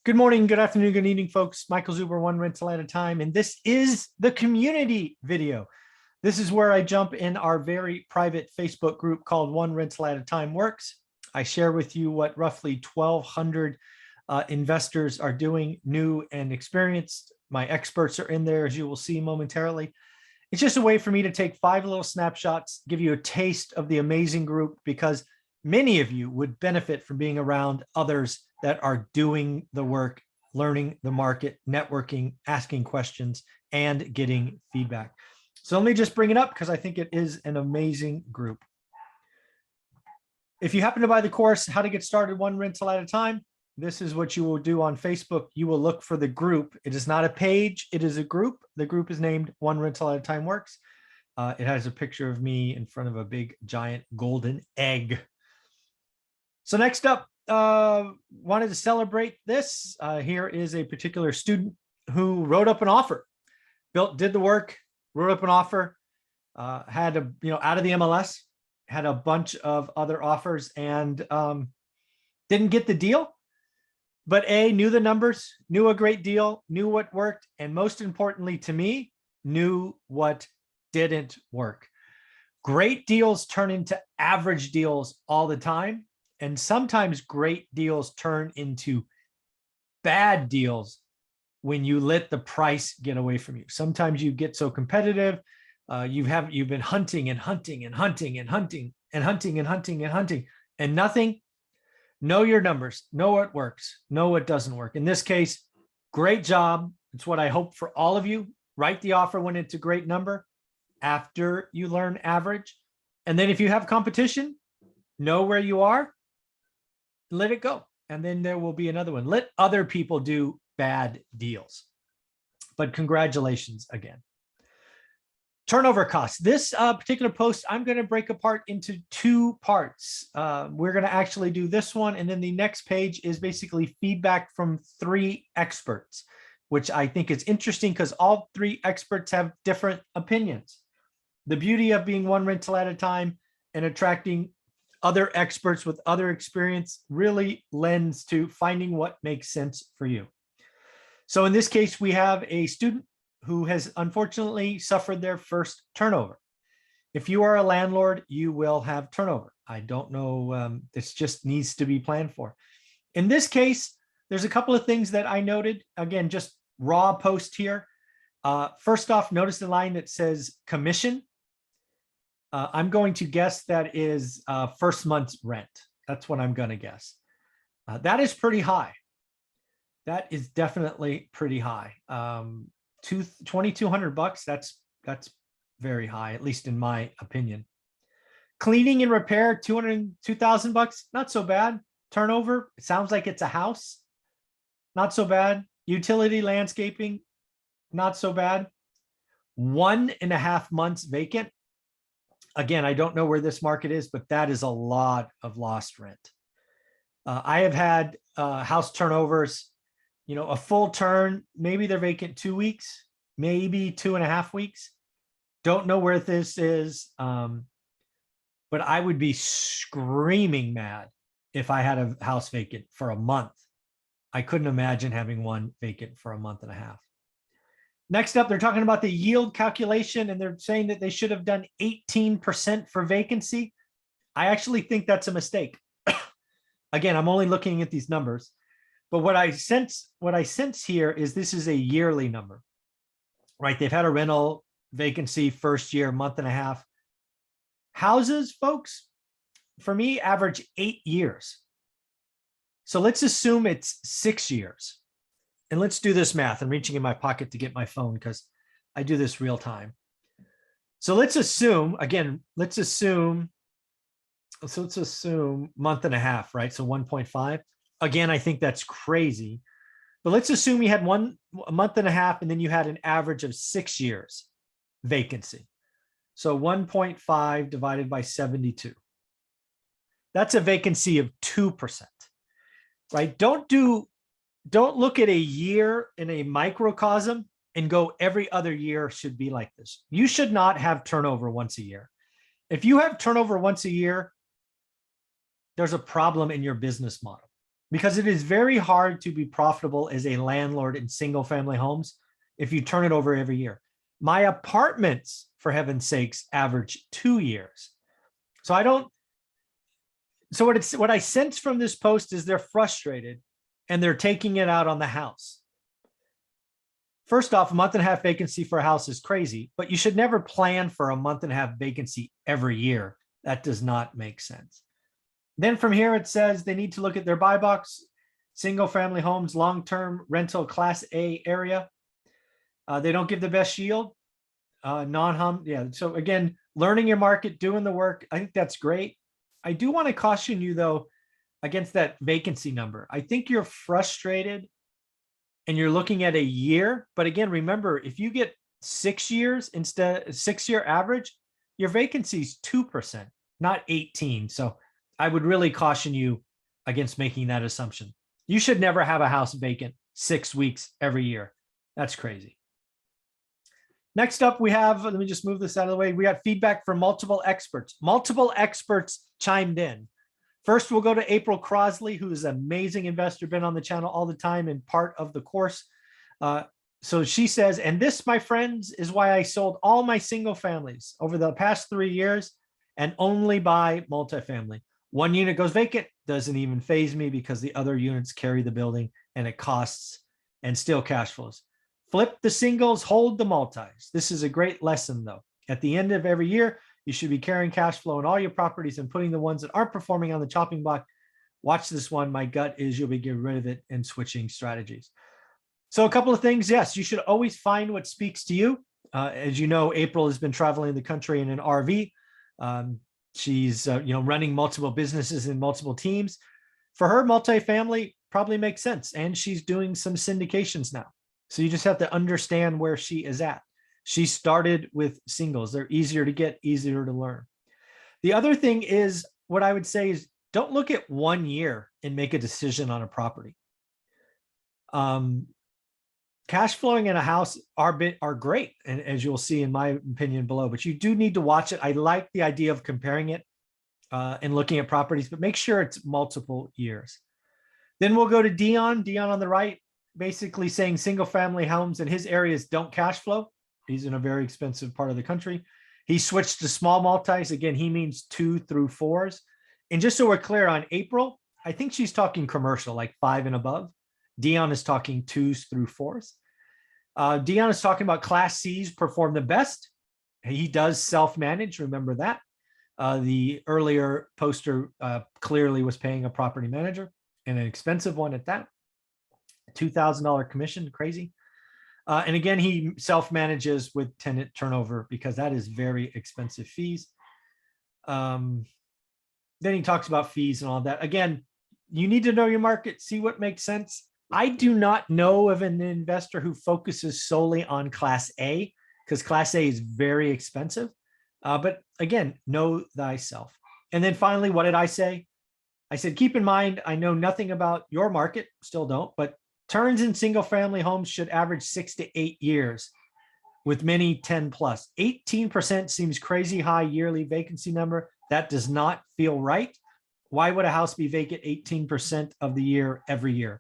Good morning, good afternoon, good evening, folks. Michael Zuber, one rental at a time. And this is the community video. This is where I jump in our very private Facebook group called One Rental at a Time Works. I share with you what roughly 1,200 investors are doing, new and experienced. My experts are in there, as you will see momentarily. It's just a way for me to take 5 little snapshots, give you a taste of the amazing group, because many of you would benefit from being around others that are doing the work, learning the market, networking, asking questions, and getting feedback. So let me just bring it up because I think it is an amazing group. If you happen to buy the course, How to Get Started One Rental at a Time, this is what you will do on Facebook. You will look for the group. It is not a page, it is a group. The group is named One Rental at a Time Works. It has a picture of me in front of a big, giant golden egg. So next up, wanted to celebrate this. Here is a particular student who wrote up an offer, did the work, wrote up an offer, had out of the MLS, had a bunch of other offers, and didn't get the deal. But knew the numbers, knew a great deal, knew what worked, and most importantly to me, knew what didn't work. Great deals turn into average deals all the time. And sometimes great deals turn into bad deals when you let the price get away from you. Sometimes you get so competitive, you've been hunting and hunting and hunting and hunting and hunting and hunting and hunting and nothing. Know your numbers, know what works, know what doesn't work. In this case, great job. It's what I hope for all of you. Write the offer when it's a great number after you learn average. And then if you have competition, know where you are. Let it go. And then there will be another one. Let other people do bad deals. But congratulations again. Turnover costs. This particular post, I'm going to break apart into 2 parts. We're going to actually do this one. And then the next page is basically feedback from 3 experts, which I think is interesting because all 3 experts have different opinions. The beauty of being one rental at a time and attracting other experts with other experience really lends to finding what makes sense for you. So in this case, we have a student who has unfortunately suffered their first turnover. If you are a landlord, you will have turnover. I don't know, this just needs to be planned for. In this case, there's a couple of things that I noted. Again, just raw post here. First off, notice the line that says commission. I'm going to guess that is first month's rent. That's what I'm going to guess. That is pretty high. That is definitely pretty high. $2,200. That's very high, at least in my opinion. Cleaning and repair, $2,000. Not so bad. Turnover, it sounds like it's a house. Not so bad. Utility landscaping, not so bad. 1.5 months vacant. Again, I don't know where this market is, but that is a lot of lost rent. I have had house turnovers, a full turn, maybe they're vacant 2 weeks, maybe 2.5 weeks. Don't know where this is, but I would be screaming mad if I had a house vacant for a month. I couldn't imagine having one vacant for 1.5 months. Next up, they're talking about the yield calculation, and they're saying that they should have done 18% for vacancy. I actually think that's a mistake. Again, I'm only looking at these numbers, but what I sense here is this is a yearly number, right? They've had a rental vacancy first year, 1.5 months. Houses, folks, for me, average 8 years. So let's assume it's 6 years. And let's do this math. I'm reaching in my pocket to get my phone because I do this real time. So let's assume, again, let's assume 1.5 months, right? So 1.5. Again, I think that's crazy. But let's assume you had 1.5 months and then you had an average of 6 years vacancy. So 1.5 divided by 72. That's a vacancy of 2%, right? Don't look at a year in a microcosm and go every other year should be like this. You should not have turnover once a year. If you have turnover once a year, there's a problem in your business model. because it is very hard to be profitable as a landlord in single family homes if you turn it over every year. My apartments, for heaven's sakes, average 2 years. So I don't, so what I sense from this post is they're frustrated and they're taking it out on the house. First off, a month and a half vacancy for a house is crazy, but you should never plan for a month and a half vacancy every year. That does not make sense. Then from here, it says they need to look at their buy box, single family homes, long-term rental class A area. They don't give the best yield, non-hum. Yeah. So again, learning your market, doing the work. I think that's great. I do want to caution you though, against that vacancy number. I think you're frustrated and you're looking at a year. But again, remember, if you get 6 years instead, 6-year average, your vacancy is 2%, not 18. So I would really caution you against making that assumption. You should never have a house vacant 6 weeks every year. That's crazy. Next up, we have, let me just move this out of the way. We got feedback from multiple experts. Multiple experts chimed in. First, we'll go to April Crosley, who is an amazing investor, been on the channel all the time and part of the course. So she says, and this, my friends, is why I sold all my single families over the past 3 years and only buy multifamily. One unit goes vacant, doesn't even faze me because the other units carry the building and it costs and still cash flows. Flip the singles, hold the multis. This is a great lesson though. At the end of every year, you should be carrying cash flow in all your properties and putting the ones that aren't performing on the chopping block. Watch this one. My gut is you'll be getting rid of it and switching strategies. So a couple of things. Yes, you should always find what speaks to you. As you know, April has been traveling the country in an RV. She's running multiple businesses in multiple teams. For her, multifamily probably makes sense. And she's doing some syndications now. So you just have to understand where she is at. She started with singles. They're easier to get, easier to learn. The other thing is, what I would say is, don't look at 1 year and make a decision on a property. Cash flowing in a house are great, and as you'll see in my opinion below, but you do need to watch it. I like the idea of comparing it and looking at properties, but make sure it's multiple years. Then we'll go to Dion on the right, basically saying single family homes in his areas don't cash flow. He's in a very expensive part of the country. He switched to small multis. Again, he means 2 through 4s. And just so we're clear on April, I think she's talking commercial, like 5 and above. Dion is talking 2s through 4s. Dion is talking about class Cs perform the best. He does self-manage, remember that. The earlier poster clearly was paying a property manager, and an expensive one at that. $2,000 commission, crazy. And again, he self-manages with tenant turnover because that is very expensive fees. Then he talks about fees and all that. Again, you need to know your market, see what makes sense. I do not know of an investor who focuses solely on class A because class A is very expensive. But again, know thyself. And then finally, what did I say? I said, keep in mind, I know nothing about your market, still don't, but turns in single family homes should average 6 to 8 years with many 10 plus. 18% seems crazy high yearly vacancy number. That does not feel right. Why would a house be vacant 18% of the year every year?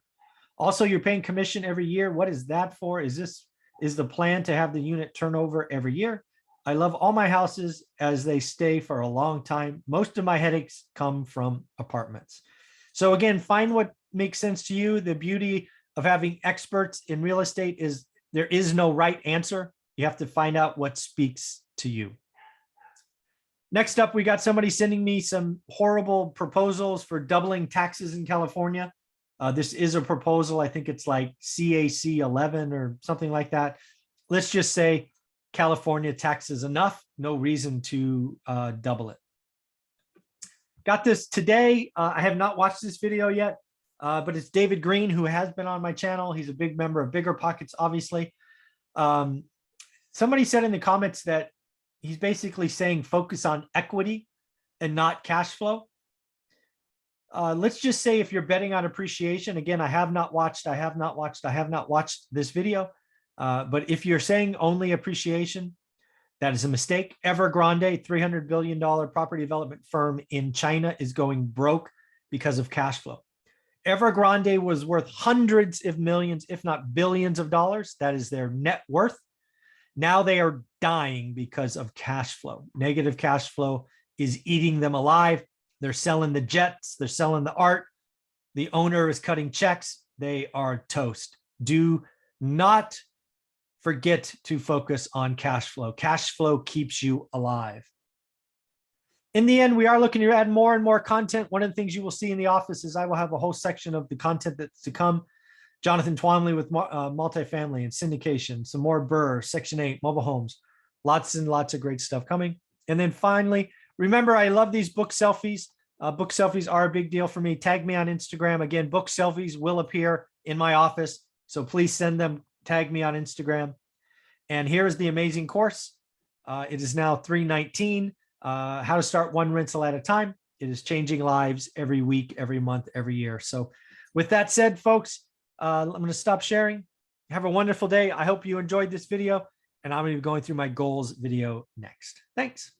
Also, you're paying commission every year. What is that for? Is the plan to have the unit turnover every year? I love all my houses as they stay for a long time. Most of my headaches come from apartments. So again, find what makes sense to you. The beauty of having experts in real estate is there is no right answer. You have to find out what speaks to you. Next up, we got somebody sending me some horrible proposals for doubling taxes in California. This is a proposal. I think it's like CAC 11 or something like that. Let's just say California taxes enough. No reason to double it. Got this today. I have not watched this video yet, but it's David Green, who has been on my channel. He's a big member of Bigger Pockets, obviously. Somebody said in the comments that he's basically saying focus on equity and not cash flow. Let's just say if you're betting on appreciation, again, I have not watched this video. But if you're saying only appreciation, that is a mistake. Evergrande, $300 billion property development firm in China, is going broke because of cash flow. Evergrande was worth hundreds of millions, if not billions of dollars. That is their net worth. Now they are dying because of cash flow. Negative cash flow is eating them alive. They're selling the jets. They're selling the art. The owner is cutting checks. They are toast. Do not forget to focus on cash flow. Cash flow keeps you alive. In the end, we are looking to add more and more content. One of the things you will see in the office is I will have a whole section of the content that's to come. Jonathan Twombly with multifamily and syndication, some more Burr, Section 8, mobile homes, lots and lots of great stuff coming. And then finally, remember, I love these book selfies. Book selfies are a big deal for me. Tag me on Instagram. Again, book selfies will appear in my office. So please send them, tag me on Instagram. And here's the amazing course. It is now 319, how to start one rental at a time. It is changing lives every week, every month, every year. So with that said, folks, I'm going to stop sharing. Have a wonderful day. I hope you enjoyed this video, and I'm going to be going through my goals video next. Thanks.